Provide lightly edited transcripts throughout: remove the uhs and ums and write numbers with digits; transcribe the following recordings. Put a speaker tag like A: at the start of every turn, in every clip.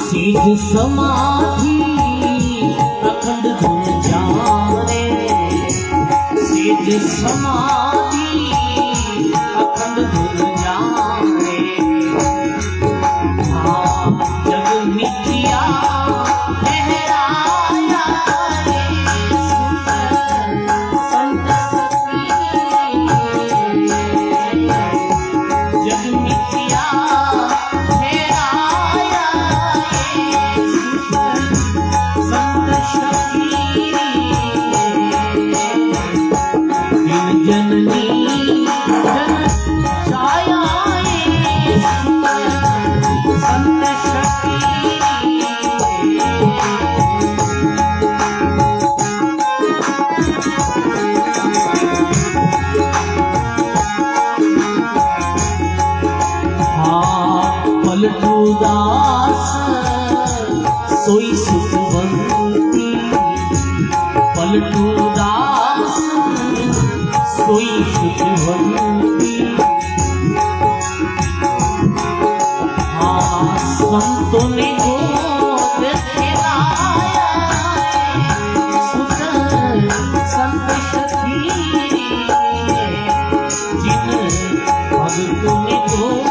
A: सिद्ध समाधि अखंड धुन जाने, सिद्ध समाधि अखंड धुन जाने। हाँ जग मिथ्या ठहराया संत सखी, जग मिथ्या दास सोई सुखवंती, पलटू दास सोई सुखवंती। हाँ संतों ने गोद खिलाया सुख संत सखी, जिन भक्तों ने गोद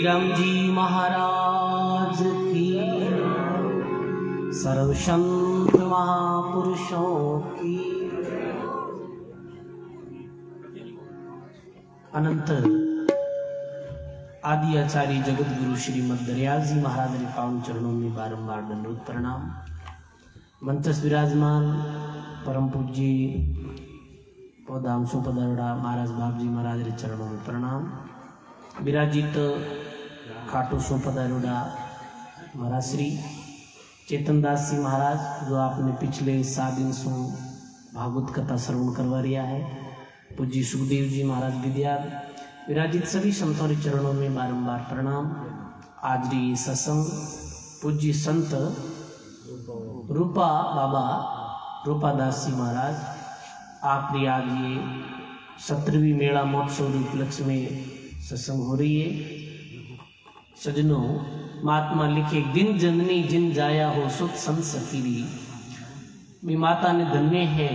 A: राम जी महाराज की, सर्व संत महापुरुषों की। अनंत आदि आचार्य जगत गुरु श्रीमद दरियाल जी महाराज के पावन चरणों में बारंबार दंडवत प्रणाम। मंचस्थ विराजमान परम पूज्य पौधाम सुपदरड़ा महाराज बाबजी महाराज के चरणों में प्रणाम। विराजित खाटू सोपदारुड़ा महाराज श्री चेतनदास जी महाराज, जो आपने पिछले 7 दिन से भागवत कथा श्रवण करवा रिया है। पूज्य सुखदेव जी महाराज विद्या, विराजित सभी संतों के चरणों में बारंबार प्रणाम। आज री सत्संग पूज्य संत रूपा बाबा रूपादास जी महाराज, आपने आज ये 17वीं मेला महोत्सव उपलक्ष्य में सत्संग हो रही है। सजनों, महात्मा लिखे दिन जननी जिन जाया हो सुख संत सकीरी। मी माता ने धन्य है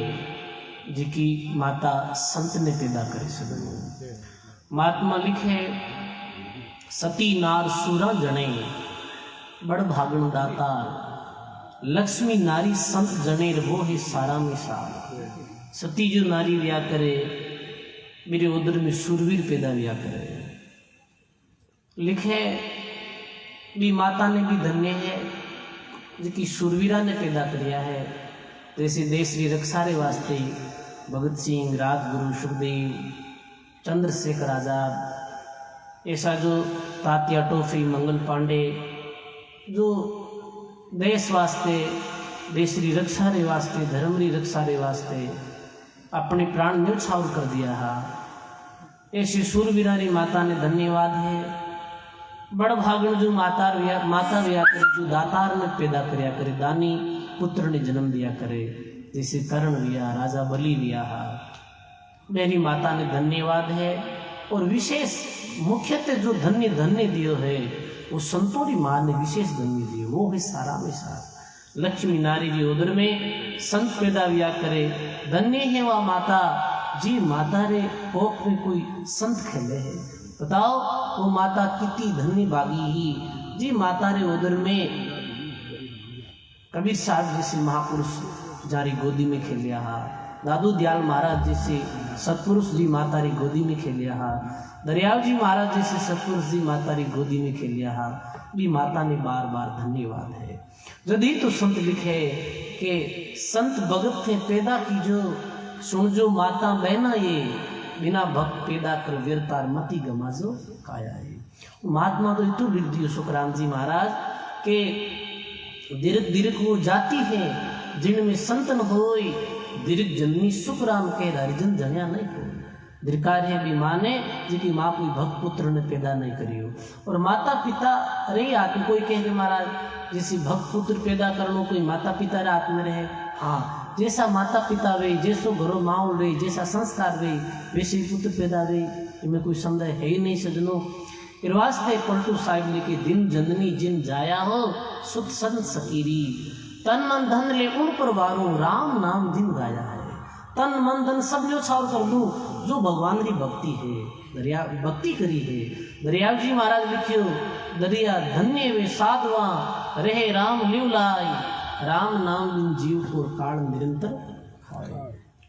A: जिकी माता संत ने पैदा करे। सजनों, महात्मा लिखे सती नार सूरा जने, बड़ भागण दाता लक्ष्मी नारी संत जने, वो है सारा में सार। सती जो नारी व्या करे, मेरे उदर में शूरवीर पैदा व्या करे। लिखे भी माता ने भी धन्य है जिकी शूरवीरा ने पैदा करिया है। जैसे देश की रक्षा रे वास्ते भगत सिंह, राजगुरु, सुखदेव, चंद्रशेखर आजाद, ऐसा जो तात्या टोपी, मंगल पांडे, जो देश वास्ते, देश की रक्षा रे वास्ते, धर्म की रक्षा रे वास्ते अपने प्राण न्यौछावर कर दिया है। ऐसी शूरवीरा री माता ने धन्यवाद है। बड़ भागण जो माता व्या करे, जो दातार ने पैदा करया करे, दानी पुत्र ने जन्म दिया करे। जैसे कर्ण व्या, राजा बलि व्या, मेरी माता ने धन्यवाद है। और विशेष मुख्यतः जो धन्य धन्य दियो है, वो संतों की माँ ने विशेष धन्य दियो, वो है सारा में सार। लक्ष्मी नारी जी उदर में संत पैदा व्या करे। धन्य है वह माता जी, माता रे कोख में कोई संत खेले है। बताओ वो माता कितनी धन्य भागी ही जी, माता रे उदर में कबीर साहब जैसे महापुरुष जारी गोदी में खेलिया हा, दादू दयाल महाराज जैसे सतपुरुष जी माता री गोदी में खेलिया हा, दरियाव जी महाराज जैसे सतपुरुष जी माता री गोदी में खेलिया हा। भी माता ने बार बार धन्यवाद है। यदि तो संत लिखे कि संत भगत थे पैदा की जो सुन जो माता बहना ये, बिना भक्त पैदा कर वीरतार मती गमाजो काया है। महात्मा तो इतु लिख सुखराम जी महाराज के दीर्घ दीर्घ वो जाति है जिनमें संतन होई, दीर्घ जननी सुखराम के हरिजन जन्या नहीं हो। दीर्घकार है भी माने जिनकी माँ कोई भक्त पुत्र ने पैदा नहीं करियो। और माता पिता रही आत्म कोई कहे महाराज जैसी भक्त पुत्र पैदा करनो कोई माता पिता रे आत्म रहे। हाँ, जैसा माता पिता वे, जैसो घरों माहौल रही, जैसा संस्कार वे, वैसे पुत्र पैदा वे, इनमें कोई संदेह है ही नहीं सजनो। इस वास्ते पलटू साहिब ने कि दिन जननी जिन जाया हो सुत सन सकीरी, तन मन धन ले उन पर वारो राम नाम दिन गाया है। तन मन धन सब न्योछावर कर दूं जो भगवान की भक्ति है, दरिया भक्ति करी है। दरियाव जी महाराज लिखियो, दरिया धन्य वे साधवा रहे राम लिवलाई, राम नाम बिन जीव को काल निरंतर खाए।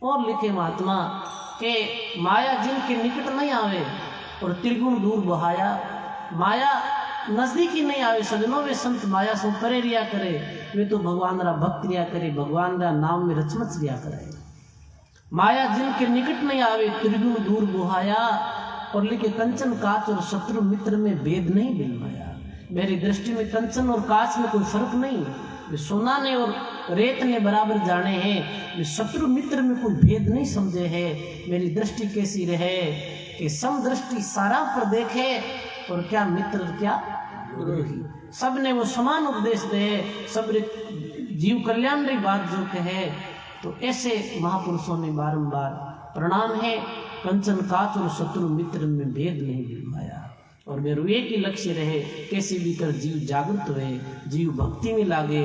A: और लिखे महात्मा के माया जिनके निकट नहीं आवे और त्रिगुण दूर बहाया, माया नजदीक ही नहीं आवे सजनों। वे संत माया से परे रिया करे, वे तो भगवान रा भक्त रिया करे, भगवान रा नाम में रचमच रिया करे। माया जिनके निकट नहीं आवे त्रिगुण दूर बुहाया, और लिखे कंचन काच और शत्रु मित्र में भेद नहीं बिलवाया। मेरी दृष्टि में कंचन और काच में कोई फर्क नहीं, वे सोना ने और रेत ने बराबर जाने हैं। वे शत्रु मित्र में कोई भेद नहीं समझे है। मेरी दृष्टि कैसी रहे कि सम दृष्टि सारा पर देखे, और क्या मित्र क्या विरोधी, सब ने वो समान उपदेश दे, सब जीव कल्याण की बात जो कहे। तो ऐसे महापुरुषों ने बारंबार प्रणाम है। कंचन काच और शत्रु मित्र में भेद नहीं दिलवाया, और मेरे एक ही लक्ष्य रहे कैसे भी कर जीव जागृत हुए, जीव भक्ति में लागे।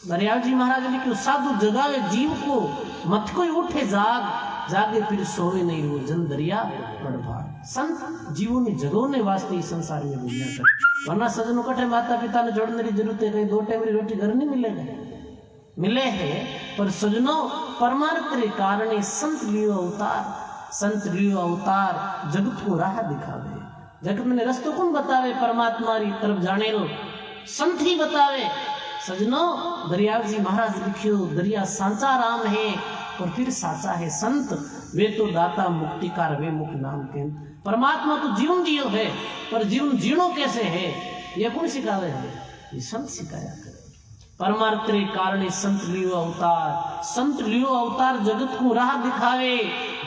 A: दरियाव जी महाराज ने क्यों साधु जगावे जीव को, मत कोई उठे जाग, जागे फिर सोए नहीं वो जन दरिया बड़भाग। संत जीवों ने जगोने वास्ते ही संसार में दुनिया कर, वरना सजनों कटे माता पिता ने जोड़ने की जरूरत है, कहीं 2 टाइम की रोटी घर नहीं मिलेगा, मिले हैं। पर सजनों परमार्थ के कारण संत लियो अवतार, संत लियो अवतार जगत को राह दिखावे। जगत में रस्तो कौन बतावे, परमात्मा री तरफ जाने लो संत ही बतावे। सजनों दरियाव जी महाराज लिखियो, दरिया सांचा राम है और फिर साचा है संत, वे तो दाता मुक्तिकार वे मुख नाम के। परमात्मा तो जीवन जियो है, पर जीवन जीणो कैसे है ये कौन सिखावे है, ये संत सिखाया करे। परमार्थ के कारण संत लियो अवतार, संत लियो अवतार जगत को राह दिखावे।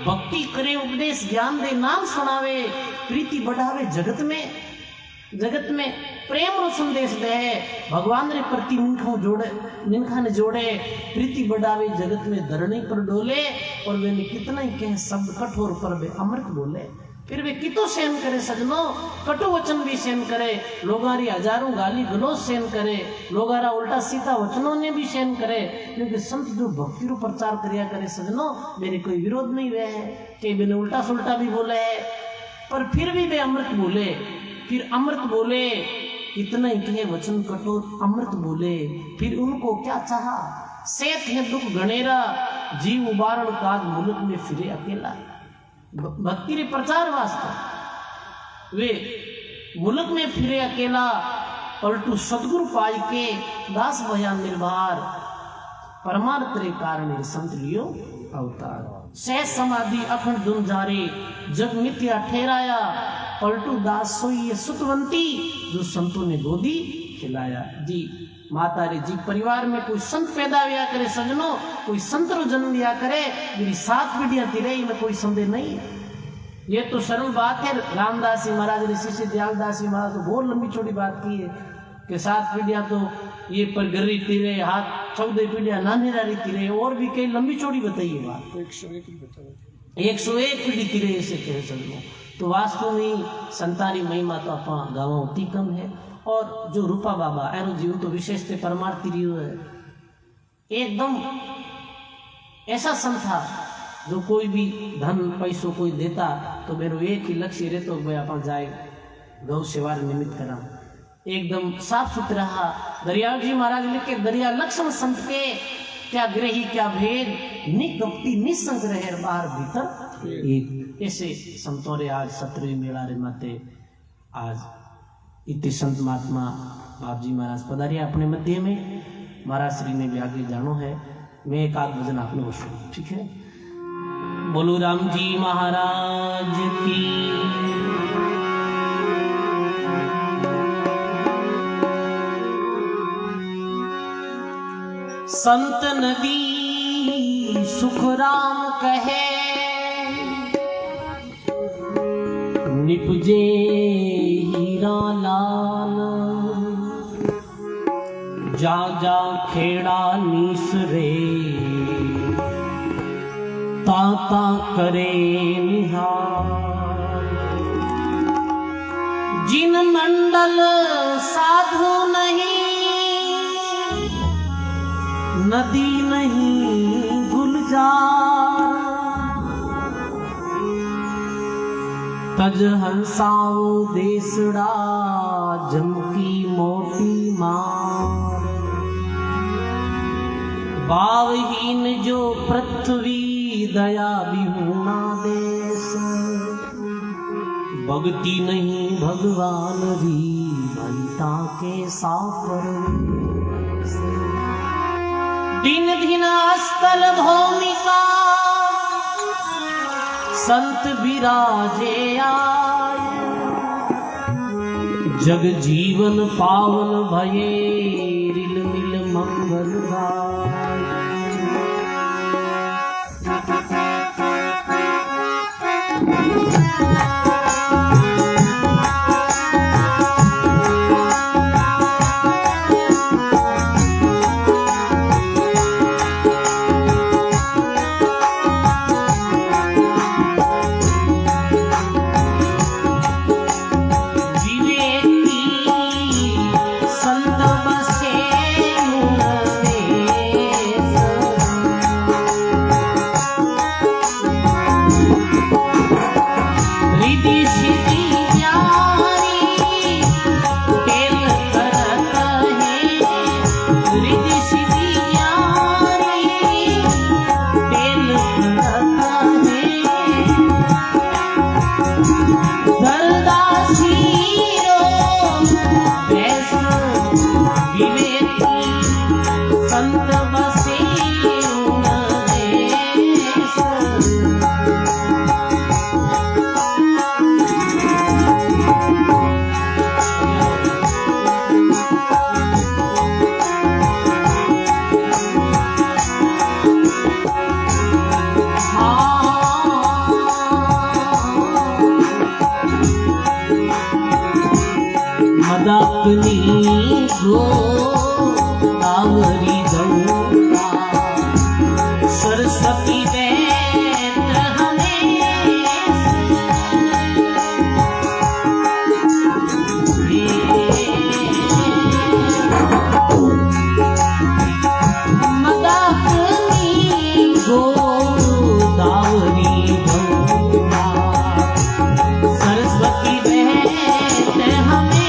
A: भक्ति करे उपदेश ज्ञान दे नाम सुनावे, प्रीति बढ़ावे जगत में, जगत में प्रेम रो संदेश दे, भगवान रे प्रति मिनखा ने जोड़े, प्रीति बढ़ावे जगत में धरणी पर डोले। और वे कितना ही कहे शब्द कठोर पर वे अमृत बोले, फिर वे कितो सहन करे सजनों, कटु वचन भी सहन करे, लोगारी हजारों गाली गलोच सहन करे, लोगारा उल्टा सीधा वचनों ने भी सहन करे। क्योंकि संत जो भक्ति रो प्रचार करिया करे सजनों, मेरे कोई विरोध नहीं वे है कि मैंने उल्टा सुल्टा भी बोले है, पर फिर भी वे अमृत बोले, फिर अमृत बोले, इतना ही कहे वचन कठोर अमृत बोले। फिर उनको क्या चाहा, सेठ है दुख गणेरा, जीव उबारण काज मुल्क में फिरे अकेला। भक्ति रे प्रचार वास्ते वे मुल्क में फिरे अकेला, पलटू सदगुरु पाई के दास भया निर्भर। परमार्थ रे कारण संत लियो अवतार, सह समाधि अखंड धुन जारे, जग मिथ्या ठहराया, पलटू दास सोई सुतवंती, जो संतों ने गोदी खिलाया। जी माता रे जी परिवार में कोई संत पैदा हुआ करे सजनों, कोई संत रो जन्म लिया करे, मेरी 7 पीढ़ियां तिरे में कोई संदेह नहीं है। ये तो सरल बात है। रामदास जी महाराज ने शिष्य दयालदास जी महाराज तो बहुत लंबी चौड़ी बात की है कि 7 पीढ़ियां तो ये पर गरी तिरे, हाथ 14 पीढ़ियां नानी रारी तिरे, और भी कई लंबी चौड़ी बताइए बात, 101 पीढ़ी तिरे ऐसे कहे सजनों। तो वास्तव में संतानी महिमा तो अपना गाँव होती कम है। और जो रूपा बाबा एरो जीव तो विशेष थे परमार्थी रियो है, एकदम ऐसा संत था जो कोई भी धन पैसों कोई देता तो मेरे एक ही लक्ष्य रहे तो भाई अपन जाए गौ सेवा निमित्त करा, एकदम साफ सुथरा। दरियाव जी महाराज लिखे, दरिया लक्षण संत के क्या ग्रही क्या भेद, निकपटी निसंग रहे बाहर भीतर एक। ऐसे संतों रे आज 17वीं मेला रे माते आज इतने संत महात्मा बाप जी महाराज पधारिया अपने मध्य में। महाराज श्री ने भी आगे जानो है, मैं एक आध भजन आपने वो सुनो, ठीक है। बोलो राम जी महाराज की। संत नदी सुख राम कहे, निपजे हीरा लाल। जा जा खेड़ा नीसरे, ताता करे निहार। जिन मंडल साधु नहीं, नदी नहीं गुलजार। तज हंसाओ देसड़ा, जमकी मोटी मार। भावहीन जो पृथ्वी, दया विहूना देश। भक्ति नहीं भगवान री, भंता के साफर। दिन दिन स्थल भूमिका, संत विराजे आए। जग जीवन पावन भये, रिल मिल मंगल गाय। मदाकिनी गोदावरी गंगा, सरस्वती देत्र हमें। मदाकिनी गोदावरी गंगा, सरस्वती देत्र हमें।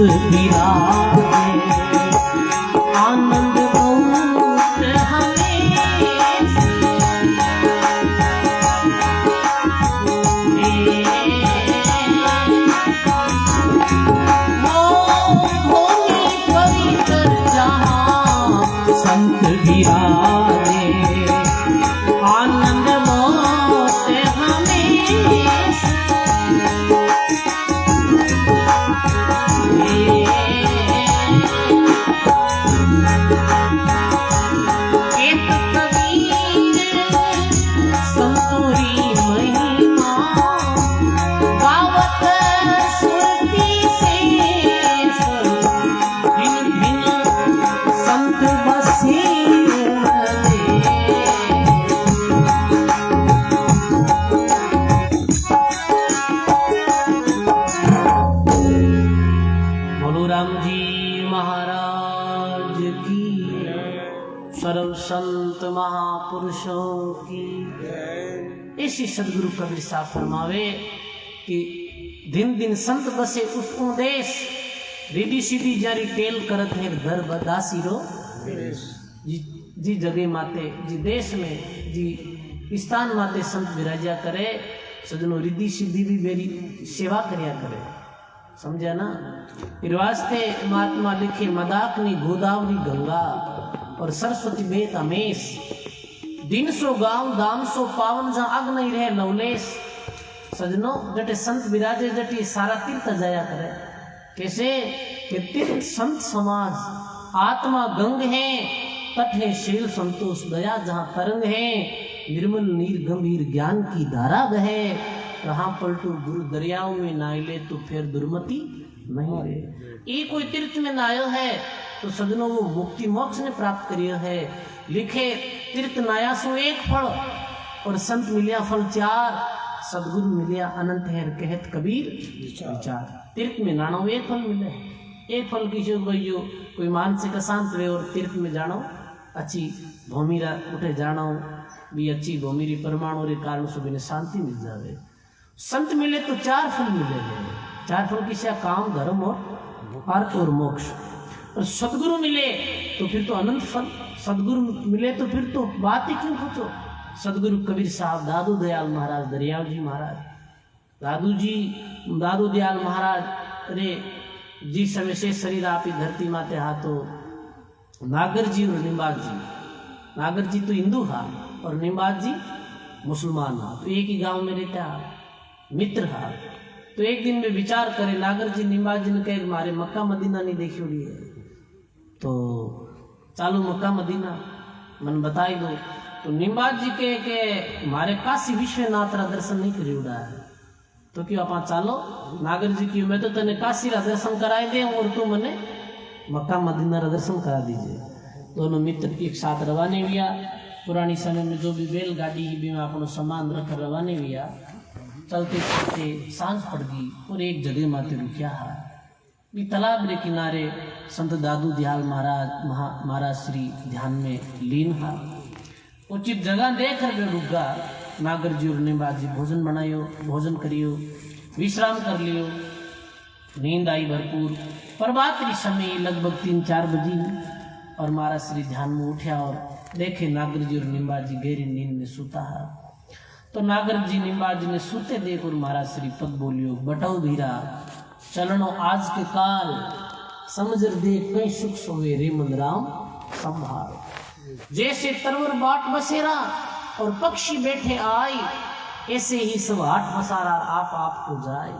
A: विराजे आनंद बहुत हमें पवित्र जहाँ संत विराजे आनंद बहुत हमें सर्व संत महापुरुषों की ऐसी सदगुरु कबीर साहब फरमावे कि दिन दिन संत बसे उस देश रिधि सीधी जारी टेल करत है घर बदासी रो जी जगह माते जी देश में जी स्थान माते संत विराजा करे सजनो रिधि सीधी भी मेरी सेवा करया करे समझा ना। फिर वास्ते महात्मा लिखे मदाकिनी गोदावरी गंगा और सरस्वती बेत अमेश दिन सो गांव दाम सो पावन जहाँ अग नहीं रहे नवलेश सजनो जटे संत विराजे जटे सारा तीर्थ जाया करे कैसे कि तीर्थ संत समाज आत्मा गंग है तट है शील संतोष दया जहाँ तरंग है निर्मल नीर गंभीर ज्ञान की धारा बहे कहाँ पलटू गुरु दरियाओं में नाइले तो फिर दुर्मति नहीं रहे। ये कोई तीर्थ में नायो है तो सजनों वो मुक्ति मोक्ष ने प्राप्त करियो है। लिखे तीर्थ नाया सो एक फल और संत मिलिया फल चार सदगुरु मिलिया अनंत है कहत कबीर विचार। तीर्थ में नानो एक फल मिले एक फल की जो कोई मानसिक अशांत रहे और तीर्थ में जानो अच्छी भूमिरा उठे जानो भी अच्छी भूमिरी परमाणु के कारण सुबह शांति मिल जावे। संत मिले तो चार फल मिलेंगे। चार फल की काम धर्म और अर्थ और मोक्ष। और सदगुरु मिले तो फिर तो अनंत फल। सदगुरु मिले तो फिर तो बात ही क्यों पूछो। सदगुरु कबीर साहब दादू दयाल महाराज दरियाव जी महाराज दादू दयाल महाराज रे जी समय से शरीर आपी धरती माते हाथों नागर जी और निम्बाज जी। नागर जी तो हिंदू हा और निम्बाज जी मुसलमान हा तो एक ही गांव में रहता मित्र हा। तो एक दिन में विचार करे नागर जी निम्बाज जी ने कहे मारे मक्का मदीना नहीं देखी हुई है तो चालू मक्का मदीना मन बताई दो। तो निम्बाज जी के मारे काशी विश्वनाथ रा दर्शन नहीं करी उड़ा है तो क्यों आप चालो नागर जी की मैं तो तेने काशी रा दर्शन कराए दे और तू मने मक्का मदीना रा दर्शन करा दीजिए। दोनों मित्र एक साथ रवाने हुआ। पुरानी समय में जो भी बैलगाड़ी भी में अपनो सामान रख रवाने हुआ। चलते चलते सांझ पड़ गई और एक जगह माते रुकिया है भी तालाब के किनारे संत दादू दयाल महाराज श्री ध्यान में लीन है। उचित जगह देखकर वे रुक गा। नागर जी और निम्बाज जी भोजन बनायो भोजन करियो विश्राम कर लियो। नींद आई भरपूर। प्रभात के समय लगभग 3-4 बजी और महाराज श्री ध्यान में उठा और देखे नागर जी और निम्बाज जी गहरी नींद में सुता है। तो नागर जी निम्बाज जी ने सूते देख और महाराज श्री पद बोलियो बटाओ भीरा चलनो आज के काल समझ देख कई सुख सोवे रे मन राम संभाल। जैसे तरवर बाट बसेरा और पक्षी बैठे आए ऐसे ही सब हाट बसारा आप को जाए।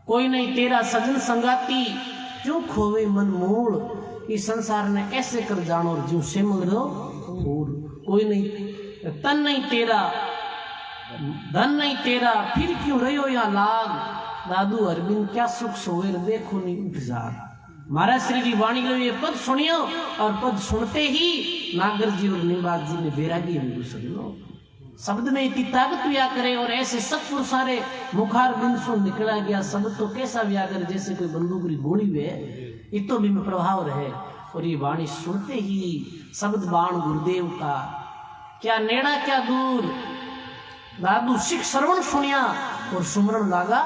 A: कोई नहीं तेरा सजन संगाती क्यों खोवे मन मूल। इस संसार ने ऐसे कर जानो और जो सिमल रो फूल। कोई नहीं तन नहीं तेरा धन नहीं तेरा फिर क्यों रहो या लाग। दादू अरविंद क्या सुख सोवे देखो नहीं उठ जा। महाराज श्री की वाणी को ये पद सुनियो और पद सुनते ही नागर जी और निम्बाज जी ने बैरागी अनुभव सुनो। शब्द में इतनी ताकत व्या करे और ऐसे सत्पुर सारे मुखार बिंद से निकला गया शब्द तो कैसा व्या करे जैसे कोई बंदूक की गोली वे इतो भी में प्रभाव रहे। और ये वाणी सुनते ही शब्द बाण गुरुदेव का क्या नेड़ा क्या दूर। दादू सिख श्रवण सुनिया और सुमरण लागा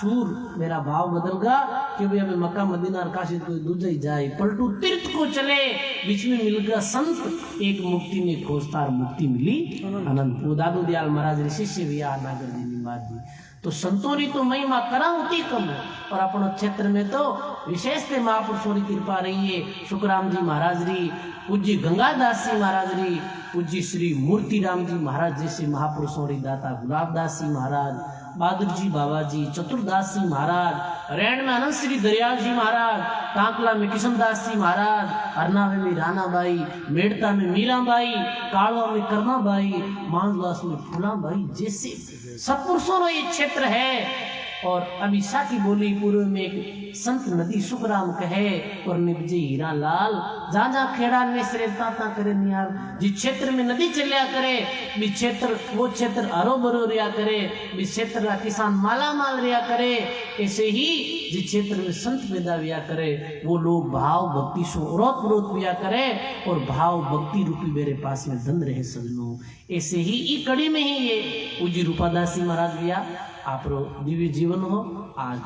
A: सूर। मेरा भाव बदल गा कि भाई अबे मक्का मदीना और काशी कोई दूजा ही जाए, पलटू तीर्थ को चले, बीच में मिल गया संत, एक मुक्ति में खोजता और मुक्ति मिली अनंत। वो दादू दयाल महाराज रे शिष्य भी आ नागर जी निमाद जी। तो संतों री तो महिमा करा होती कम है, और अपने क्षेत्र में तो विशेष से महापुरुषों की कृपा रही है। सुखराम जी महाराज री, पूज्य गंगादास जी महाराज री, पूज्य श्री मूर्तिराम जी महाराज जैसे महापुरुषों री दाता गुलाबदास जी महाराज, बहादुर जी बाबा जी, चतुरदास जी महाराज, रैण में अनंत श्री दरियाल जी महाराज, टांकला में किशनदास जी महाराज, अरनावे में रानाबाई, मेड़ता में मीराबाई, कालवा में करनाबाई, मांझवास में फूलाबाई जैसे सत्पुरुषों का ये क्षेत्र है। और अभी साकी बोली पूर्व में एक संत नदी सुखराम कहे और निपजे हीरा लाल, जहाँ जहाँ खेड़ा निसरे ता करे निहाल। जिस क्षेत्र में नदी चलिया करे भी क्षेत्र, वो क्षेत्र हरो भरो रिया करे, भी क्षेत्र का किसान माला माल रिया करे। ऐसे ही जिस क्षेत्र में संत पैदा हुआ करे वो लोग भाव भक्ति से ओरोत प्रोत हुआ करे, और भाव भक्ति रूपी मेरे पास में धन रहे सजनों। ऐसे ही ई कड़ी में ही ये पूज्य रूपादास जी महाराज भैया आप दिव्य जीवन हो। आज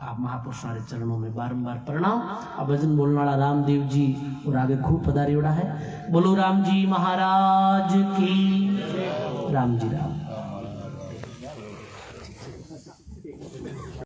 A: आप महापुरुषों के चरणों में बारंबार प्रणाम। अब भजन बोलने वाला रामदेव जी और आगे खूब पधारी उड़ा है। बोलो राम जी महाराज की। राम जी राम।